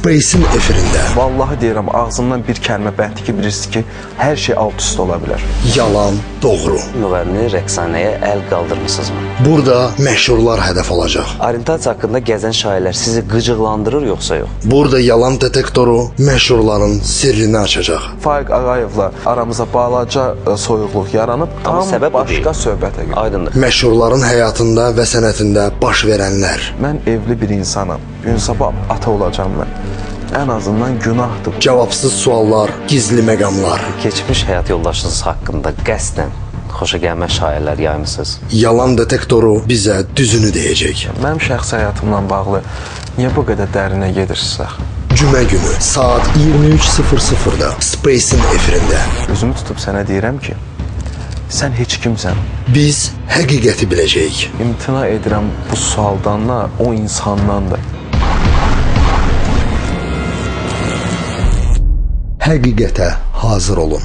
Space-in efirində. Vallahi deyirəm, ağzımdan bir kəlmə bəndi ki, bilirsiniz ki, hər şey alt üst ola bilər. Yalan, doğru. Müğənni Rəqsanəyə əl qaldırmısınızmı? Burada məşhurlar hədəf olacaq. Orientasiya haqqında gəzən şairlər sizi qıcıqlandırır yoxsa yox? Burada yalan detektoru məşhurların sirrini açacaq. Faiq Ağayevlə aramıza balaca soyuqluq yaranıb, tam səbəb başqa söhbətə gedir. Aydındır. Məşhurların həyatında və sənətində baş verənlər. Mən evli bir insanam. Gün sabah ata olacağım mən. Ən azından günahdır. Cavabsız suallar, gizli məqamlar. Keçmiş həyat yoldaşınız haqqında qəsdən xoşagəlməz şairlər yaymısınız. Yalan detektoru bizə düzünü deyəcək. Mənim şəxsi həyatımla bağlı niyə bu qədər dərinə gedirsiniz? Cümə günü saat 23:00-da Space-in efirində. Özümü tutub sənə deyirəm ki, sən heç kimsən. Biz həqiqəti biləcəyik. İmtina edirəm bu sualdan da, o insandan da. Həqiqətə hazır olun.